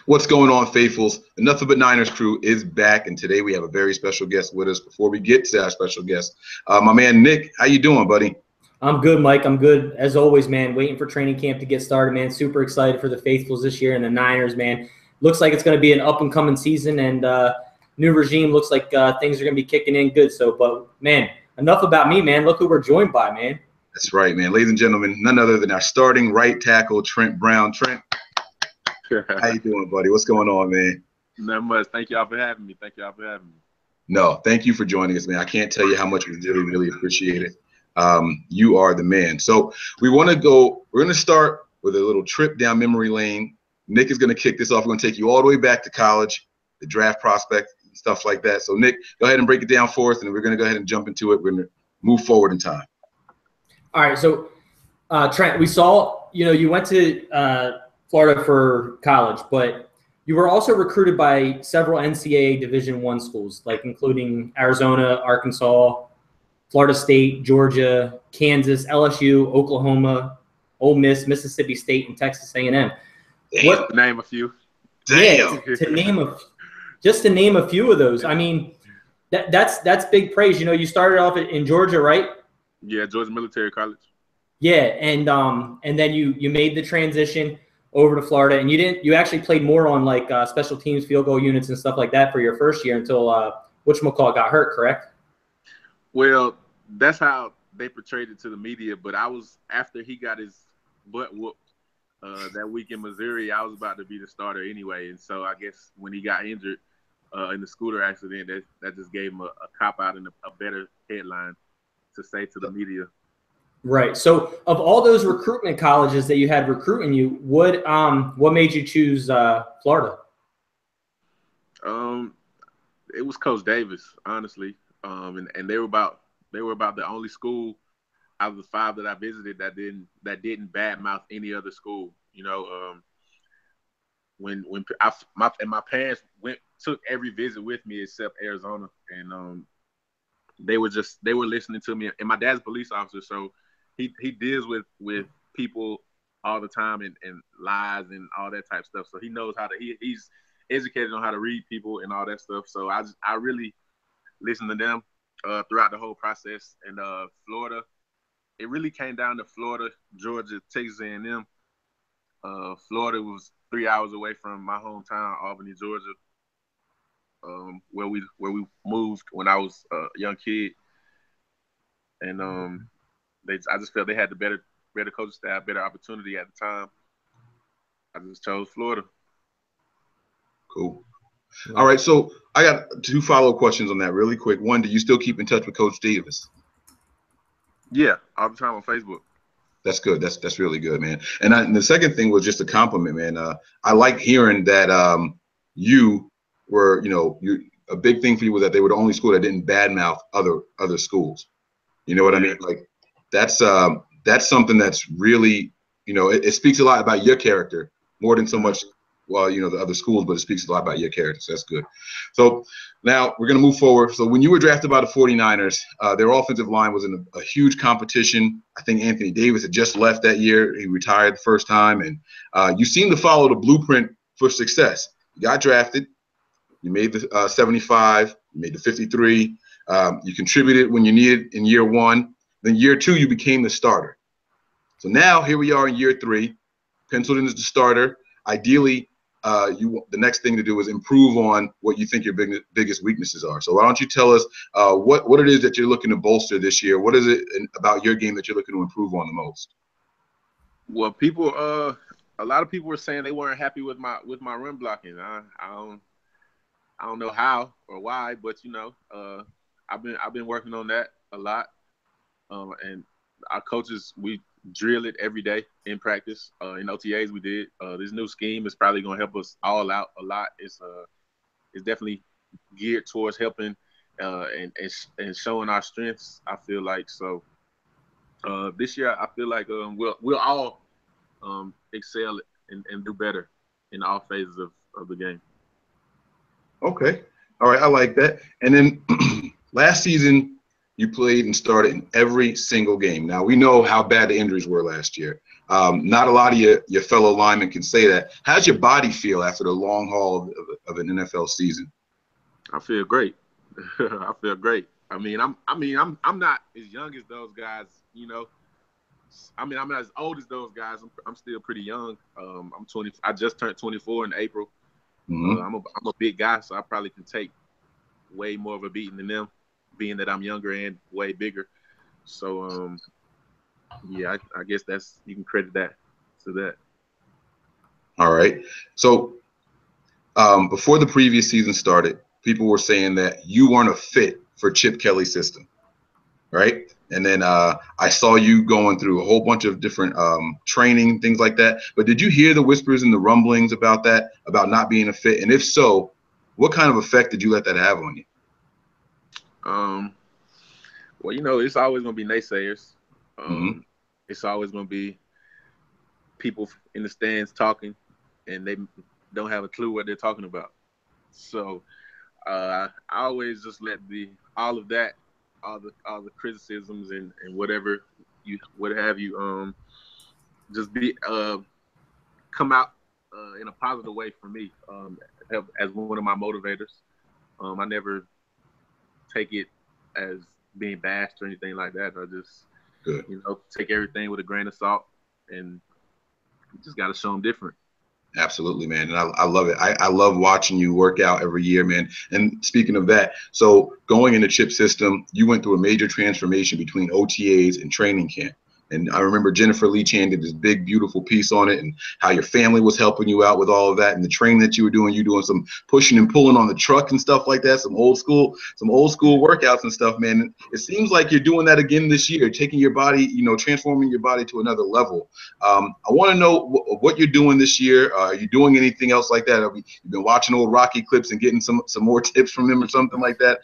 What's going on, faithfuls? The Nothing But Niners crew is back, and today we have a very special guest with us. Before we get to our special guest, my man Nick, how you doing, buddy? I'm good, Mike. I'm good as always, man. Waiting for training camp to get started, man. Super excited for the faithfuls this year and the Niners, man. Looks like it's going to be an up-and-coming season, and new regime looks like things are going to be kicking in good. So, but, man, enough about me, man. Look who we're joined by, man. That's right, man. Ladies and gentlemen, none other than our starting right tackle, Trent Brown. Trent, how you doing, buddy? What's going on, man? Not much. Thank y'all for having me. No, thank you for joining us, man. I can't tell you how much we really, really appreciate it. You are the man. So we're going to start with a little trip down memory lane. Nick is going to kick this off. We're going to take you all the way back to college, the draft prospect, stuff like that. So Nick, go ahead and break it down for us, and then we're going to go ahead and jump into it. We're going to move forward in time. All right. So, Trent, we saw, you went to Florida for college, but you were also recruited by several NCAA Division I schools, like including Arizona, Arkansas, Florida State, Georgia, Kansas, LSU, Oklahoma, Ole Miss, Mississippi State, and Texas A&M. What to name a few? Damn. Yeah, to name a few of those. I mean, that's big praise. You started off in Georgia, right? Yeah, Georgia Military College. Yeah, and then you made the transition over to Florida, and you actually played more on like special teams, field goal units, and stuff like that for your first year until whatchamacallit got hurt, correct? Well, that's how they portrayed it to the media. But after he got his butt whooped that week in Missouri, I was about to be the starter anyway. And so I guess when he got injured in the scooter accident, that just gave him a cop out and a better headline to say to the media. Right. So of all those recruitment colleges that you had recruiting you, what made you choose Florida? It was Coach Davis, honestly. And they were about the only school out of the 5 that I visited that didn't badmouth any other school. When my parents took every visit with me except Arizona, and they were listening to me. And my dad's a police officer, so he deals with people all the time and lies and all that type of stuff. So he knows he's educated on how to read people and all that stuff. So I really listened to them throughout the whole process. And Florida, it really came down to Florida, Georgia, Texas A&M. Florida was 3 hours away from my hometown, Albany, Georgia, where we moved when I was a young kid. And I just felt they had the better coaching staff, better opportunity at the time. I just chose Florida. Cool. All right, so I got 2 follow-up questions on that really quick. One, do you still keep in touch with Coach Davis? Yeah, all the time on Facebook. That's good. That's really good, man. And the second thing was just a compliment, man. I like hearing that you were, a big thing for you was that they were the only school that didn't badmouth other schools. You know what I mean? Like that's something that's really, it speaks a lot about your character more than so much, the other schools, but it speaks a lot about your character. So that's good. So now we're going to move forward. So when you were drafted by the 49ers, their offensive line was in a huge competition. I think Anthony Davis had just left that year. He retired the first time. And you seem to follow the blueprint for success. You got drafted. You made the 75. You made the 53. You contributed when you needed in year 1. Then year 2, you became the starter. So now here we are in year 3, penciled in as the starter. Ideally, the next thing to do is improve on what you think your biggest weaknesses are. So why don't you tell us what it is that you're looking to bolster this year? What is it about your game that you're looking to improve on the most? Well, a lot of people were saying they weren't happy with my run blocking. I don't know how or why, but I've been working on that a lot. And our coaches, we drill it every day in practice. In OTAs we did. This new scheme is probably going to help us all out a lot. It's definitely geared towards helping and showing our strengths, I feel like. So this year I feel like we'll all excel and do better in all phases of the game. Okay. All right. I like that. And then last season, you played and started in every single game. Now, we know how bad the injuries were last year. Not a lot of your fellow linemen can say that. How's your body feel after the long haul of an NFL season? I feel great. I feel great. I'm not as young as those guys, you know. I'm not as old as those guys. I'm still pretty young. I'm 20. I just turned 24 in April. I'm a big guy, so I probably can take way more of a beating than them, being that I'm younger and way bigger. So yeah, I guess you can credit that to that. All right. So before the previous season started, people were saying that you weren't a fit for Chip Kelly's system, right? And then I saw you going through a whole bunch of different training, things like that. But did you hear the whispers and the rumblings about that, about not being a fit? And if so, what kind of effect did you let that have on you? Well, you know, it's always going to be naysayers. Mm-hmm. It's always going to be people in the stands talking, and they don't have a clue what they're talking about. So I always just let all the criticisms and whatever have you just be come out in a positive way for me as one of my motivators. I never take it as being bashed or anything like that. I just take everything with a grain of salt, and you just got to show them different. Absolutely, man. And I love it. I love watching you work out every year, man. And speaking of that, so going in the Chip system, you went through a major transformation between OTAs and training camp. And I remember Jennifer Lee Chan did this big, beautiful piece on it, and how your family was helping you out with all of that, and the training that you were doing. You doing some pushing and pulling on the truck and stuff like that, some old school workouts and stuff, man. It seems like you're doing that again this year, taking your body, transforming your body to another level. I want to know what you're doing this year. Are you doing anything else like that? You've been watching old Rocky clips and getting some more tips from him or something like that.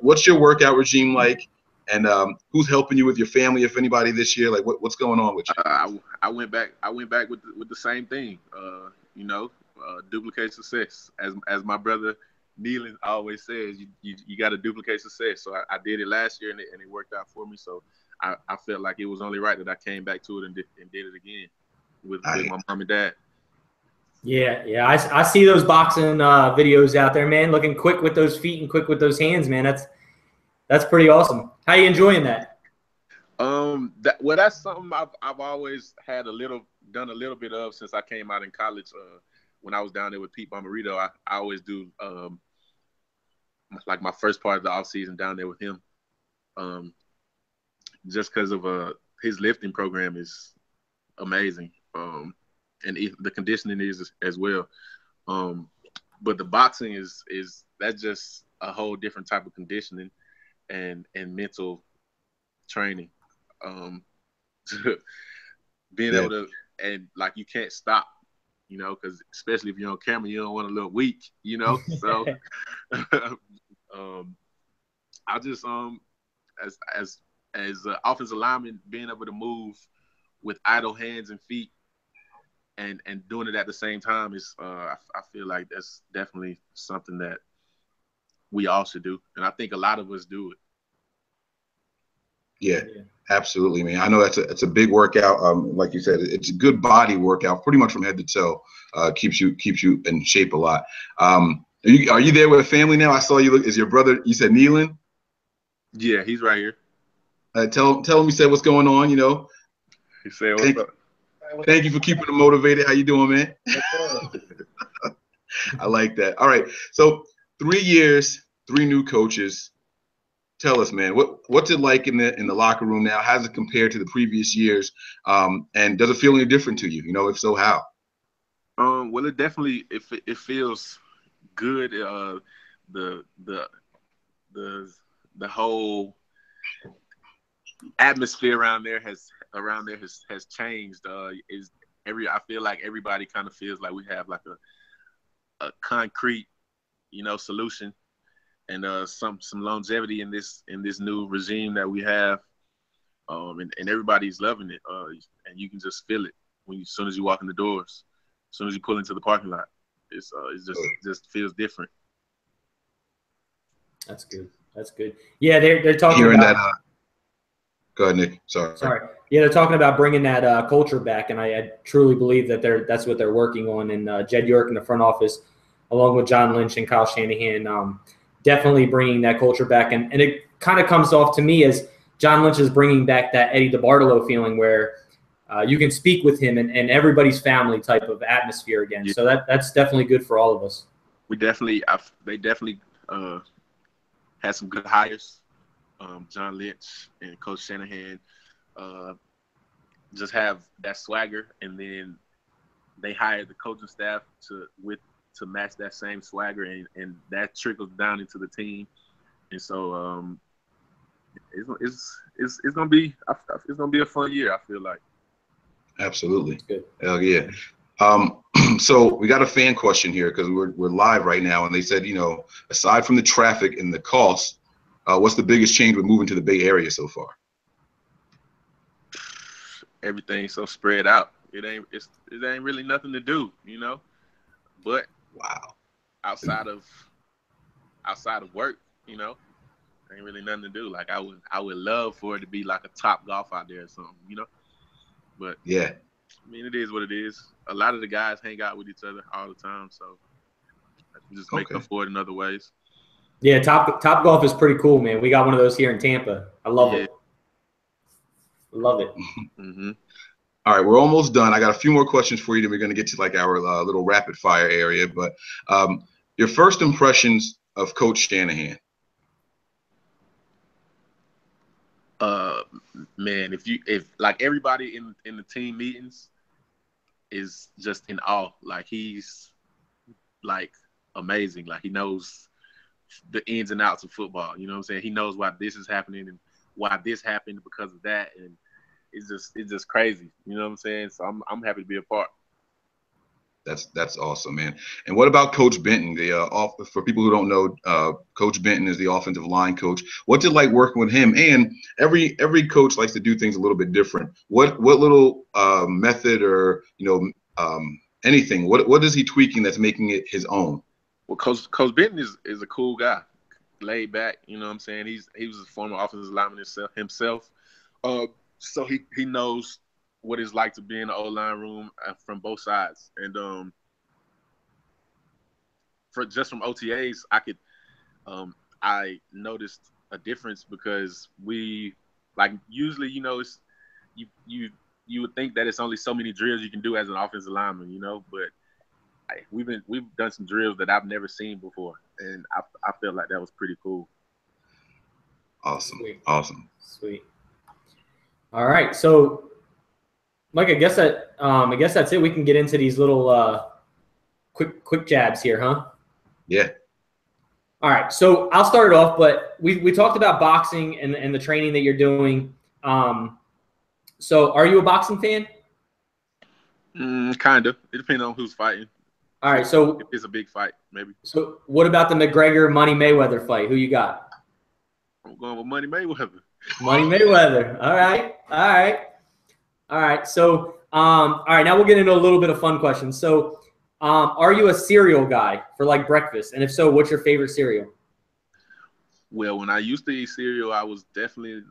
What's your workout regime like? And who's helping you with your family, if anybody, this year? Like, what's going on with you? I went back with the same thing. Duplicate success. As my brother Nealon always says, you got to duplicate success. So I did it last year, and it worked out for me. So I felt like it was only right that I came back to it and did it again with my mom and dad. Yeah. I see those boxing videos out there, man. Looking quick with those feet and quick with those hands, man. That's pretty awesome. How you enjoying that? That's something I've always done a little bit of since I came out in college. When I was down there with Pete Bomarito, I always do like my first part of the off season down there with him. Just because of his lifting program is amazing, and the conditioning is as well. But the boxing is that's just a whole different type of conditioning and mental training. Being able to, and like, you can't stop, because especially if you're on camera, you don't want to look weak, So I just as offensive lineman, being able to move with idle hands and feet and doing it at the same time is I feel like that's definitely something that we all should do, and I think a lot of us do it. Yeah, absolutely, man. I know that's a big workout. Like you said, it's a good body workout, pretty much from head to toe. Keeps you in shape a lot. Are you there with a family now? I saw you. Is your brother? You said Nealon? Yeah, he's right here. Tell him you said what's going on. He said what's up. Thank you for keeping him motivated. How you doing, man? I like that. All right, so 3 years, 3 new coaches. Tell us, man, what's it like in the locker room now? How does it compare to the previous years? And does it feel any different to you? If so, how? Well, it definitely it feels good. The whole atmosphere around there has changed. I feel like everybody kind of feels like we have like a concrete, solution. And some longevity in this new regime that we have, and everybody's loving it. And you can just feel it as soon as you walk in the doors, as soon as you pull into the parking lot. It just feels different. That's good. That's good. Yeah, they're talking Hearing about that. Go ahead, Nick. Sorry. Yeah, they're talking about bringing that culture back, and I truly believe that that's what they're working on. And Jed York in the front office, along with John Lynch and Kyle Shanahan, definitely bringing that culture back. And it kind of comes off to me as John Lynch is bringing back that Eddie DeBartolo feeling where you can speak with him and everybody's family type of atmosphere again. Yeah. So that's definitely good for all of us. They definitely had some good hires. John Lynch and Coach Shanahan just have that swagger, and then they hired the coaching staff to match that same swagger, and that trickles down into the team. And so it's gonna be a fun year, I feel like. Absolutely. Good. Hell yeah. So we got a fan question here because we're live right now, and they said, aside from the traffic and the cost, what's the biggest change with moving to the Bay Area so far? Everything's so spread out. It ain't really nothing to do, But wow, outside of work, ain't really nothing to do. Like I would love for it to be like a Top Golf out there or something, But yeah, I mean, it is what it is. A lot of the guys hang out with each other all the time, so we just make up for it in other ways. Yeah, Top Golf is pretty cool, man. We got one of those here in Tampa. I love it. Love it. Mm-hmm. All right, we're almost done. I got a few more questions for you. Then we're going to get to like our little rapid fire area. But your first impressions of Coach Shanahan? Man, if like everybody in the team meetings is just in awe. Like he's like amazing. Like he knows the ins and outs of football. You know what I'm saying? He knows why this is happening and why this happened because of that, and it's just crazy. You know what I'm saying? So I'm happy to be a part. That's awesome, man. And what about Coach Benton? For people who don't know, Coach Benton is the offensive line coach. What's it like working with him? And every coach likes to do things a little bit different. What little method or anything? What is he tweaking that's making it his own? Well, Coach Benton is a cool guy, laid back. You know what I'm saying? He was a former offensive lineman himself. So he knows what it's like to be in the O-line room from both sides. And from OTAs, I noticed a difference because we usually, it's you would think that it's only so many drills you can do as an offensive lineman, but we've done some drills that I've never seen before, and I felt like that was pretty cool. Awesome. Sweet. Awesome. Sweet. All right, so Mike, I guess that's it. We can get into these little quick jabs here, huh? Yeah. All right, so I'll start it off, but we talked about boxing and the training that you're doing. So are you a boxing fan? Kind of. It depends on who's fighting. All right, so if it's a big fight, maybe. So what about the McGregor-Money Mayweather fight? Who you got? I'm going with Money Mayweather. Money Mayweather. All right. So, all right, now we'll get into a little bit of fun questions. So, are you a cereal guy for like breakfast? And if so, what's your favorite cereal? Well, when I used to eat cereal, I was definitely,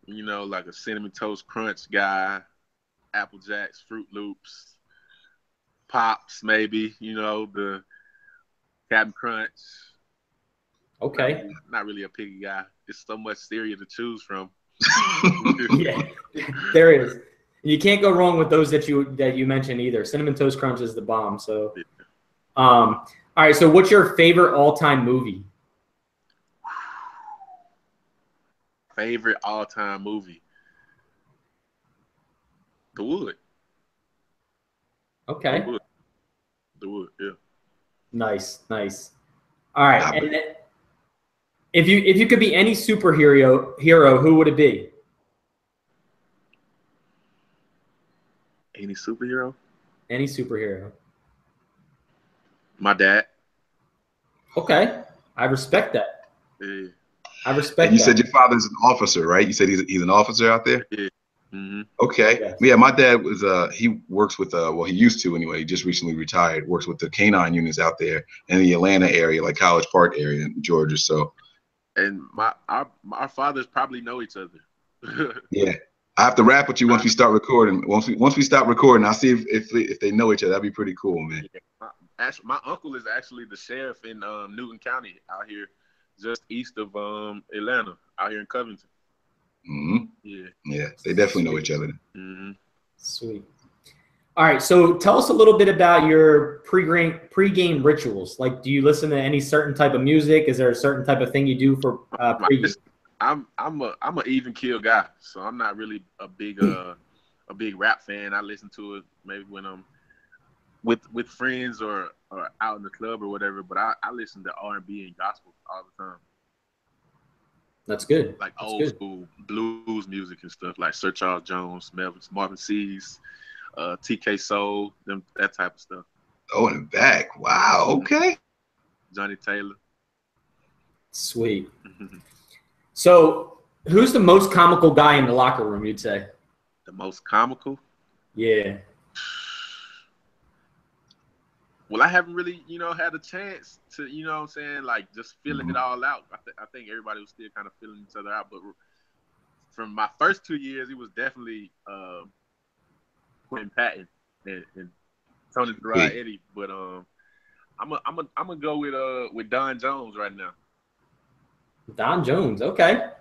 like a Cinnamon Toast Crunch guy, Apple Jacks, Fruit Loops, Pops, maybe, the Captain Crunch. Okay. Not really a picky guy. There's so much cereal to choose from. Yeah, there is. You can't go wrong with those that you mentioned either. Cinnamon Toast Crunch is the bomb. So, all right. So, what's your favorite all-time movie? Favorite all-time movie? The Wood. Okay. The Wood. Yeah. Nice. All right. And if you could be any superhero, who would it be? Any superhero? Any superhero. My dad. Okay. I respect that. Yeah. I respect And you that. said your father's an officer, right? You said he's an officer out there? Yeah. Mm-hmm. Okay. Yes. Yeah, my dad was he works with he used to anyway, he just recently retired, works with the canine units out there in the Atlanta area, like College Park area in Georgia. So And our fathers probably know each other. Yeah. I have to rap with you once we start recording. Once we stop recording, I'll see if they know each other. That'd be pretty cool, man. Yeah. My uncle is actually the sheriff in Newton County out here, just east of Atlanta, out here in Covington. Mm-hmm. Yeah, they definitely know each other. Mm-hmm. Sweet. All right, so tell us a little bit about your pre-game rituals. Like, do you listen to any certain type of music? Is there a certain type of thing you do for pre-game? I'm a even keel guy, so I'm not really a big rap fan. I listen to it maybe when I'm with friends or out in the club or whatever. But I listen to R&B and gospel all the time. That's good. Like old school blues music and stuff, like Sir Charles Jones, Marvin Seas, TK Soul, that type of stuff. Oh, in the back. Wow. Okay. Johnny Taylor. Sweet. So, who's the most comical guy in the locker room, you'd say? The most comical? Yeah. Well, I haven't really, had a chance to, what I'm saying, like just feeling it all out. I think everybody was still kind of feeling each other out. But from my first 2 years, it was definitely Quentin Patton and Tony Gerard Eddie. But I'm gonna go with Don Jones right now. Don Jones. Okay.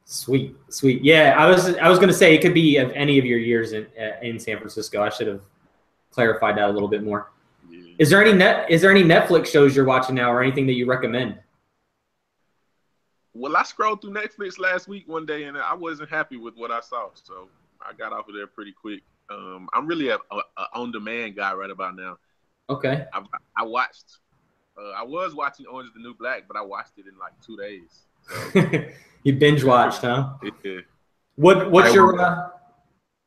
Sweet. Yeah, I was gonna say it could be of any of your years in San Francisco. I should have clarified that a little bit more. Yeah. Is there any Netflix shows you're watching now or anything that you recommend? Well, I scrolled through Netflix last week one day and I wasn't happy with what I saw, so I got off of there pretty quick. I'm really a on-demand guy right about now. Okay. I watched. I was watching Orange is the New Black, but I watched it in like 2 days. So. You binge watched, huh? Yeah. What's your?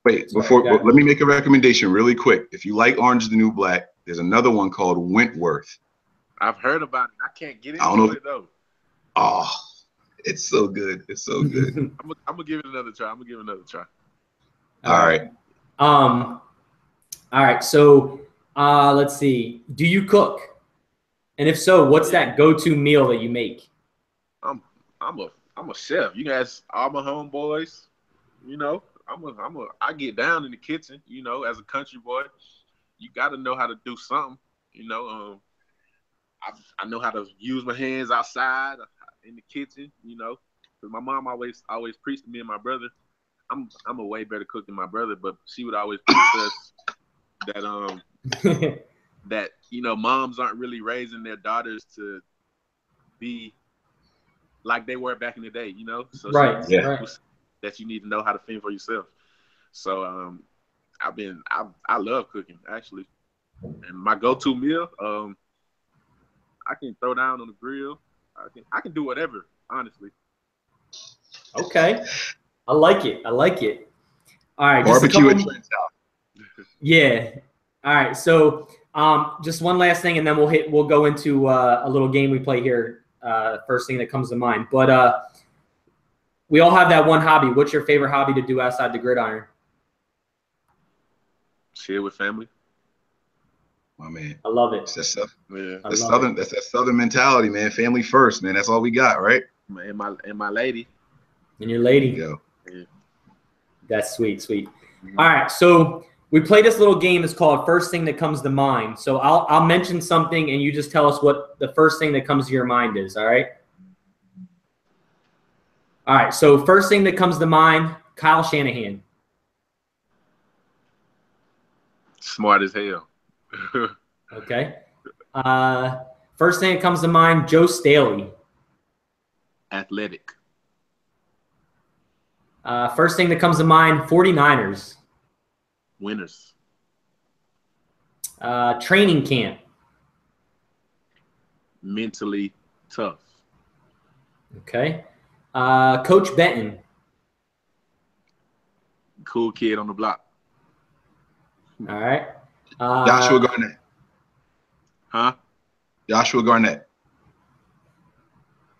Wait, let me make a recommendation really quick. If you like Orange is the New Black, there's another one called Wentworth. I've heard about it. I can't get into it though. Oh, it's so good. It's so good. I'm gonna give it another try. All right. All right. So, let's see. Do you cook? And if so, what's that go-to meal that you make? I'm a chef. You guys, all my homeboys, I get down in the kitchen, as a country boy. You got to know how to do something, I know how to use my hands outside in the kitchen, because my mom always preached to me and my brother. I'm a way better cook than my brother, but she would always preach us that that moms aren't really raising their daughters to be like they were back in the day, So right. that you need to know how to fend for yourself. So I love cooking actually, and my go-to meal, I can throw down on the grill. I can do whatever, honestly. Okay, I like it. All right, barbecue at Trent's house. Yeah. All right. So just one last thing, and then we'll go into a little game we play here. First thing that comes to mind, but we all have that one hobby. What's your favorite hobby to do outside the gridiron? Chill with family. My man, I love it. That's that southern mentality, man. Family first, man. That's all we got, right? And my lady. And your lady. There you go. Yeah. That's sweet. Mm-hmm. All right, so we play this little game. It's called First Thing That Comes to Mind. So I'll mention something, and you just tell us what the first thing that comes to your mind is. All right. All right. So first thing that comes to mind, Kyle Shanahan. Smart as hell. Okay. First thing that comes to mind, Joe Staley. Athletic. First thing that comes to mind, 49ers. Winners. Training camp. Mentally tough. Okay. Coach Benton. Cool kid on the block. All right. Joshua Garnett. Huh? Joshua Garnett.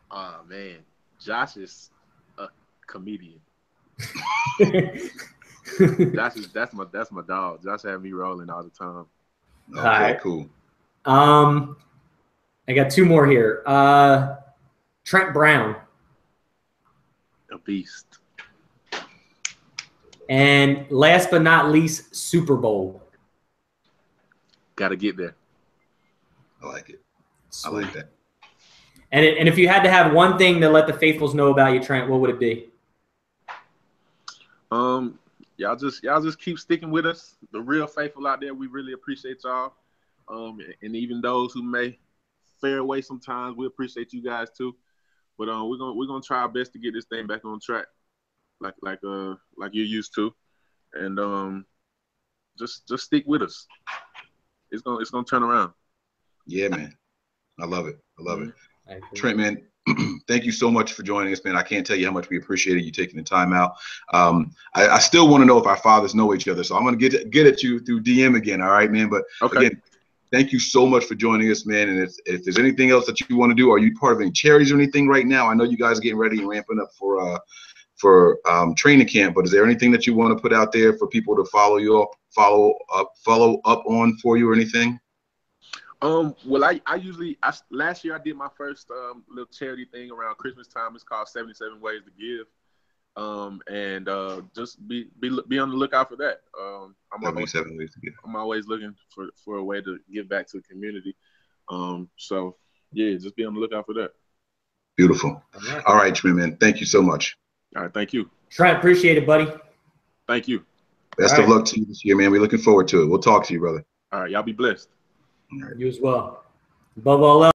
Oh man, Josh is a comedian. That's my dog. Josh had me rolling all the time. Okay, cool. I got two more here. Trent Brown. A beast. And last but not least, Super Bowl. Got to get there. I like it. Sweet. I like that. And if you had to have one thing to let the faithfuls know about you, Trent, what would it be? Y'all just keep sticking with us. The real faithful out there, we really appreciate y'all. And even those who may fare away sometimes, we appreciate you guys too. But we're gonna try our best to get this thing back on track, like you're used to, and just stick with us. It's gonna turn around. Yeah, man. I love it. I love it. Trent, man, thank you so much for joining us, man. I can't tell you how much we appreciated you taking the time out. I still want to know if our fathers know each other, so I'm gonna get at you through DM again. All right, man. But again, thank you so much for joining us, man. And if there's anything else that you want to do, are you part of any charities or anything right now? I know you guys are getting ready and ramping up for training camp, but is there anything that you want to put out there for people to follow up on for you or anything? Well, last year I did my first little charity thing around Christmas time. It's called 77 Ways to Give. And just be on the lookout for that. I'm 77 Ways to Give. I'm always looking for a way to give back to the community. So yeah, just be on the lookout for that. Beautiful. All right, Trent, man. Thank you so much. All right, thank you. Trent, appreciate it, buddy. Thank you. Best of luck to you this year, man. We're looking forward to it. We'll talk to you, brother. All right, y'all be blessed. You as well. Above all else.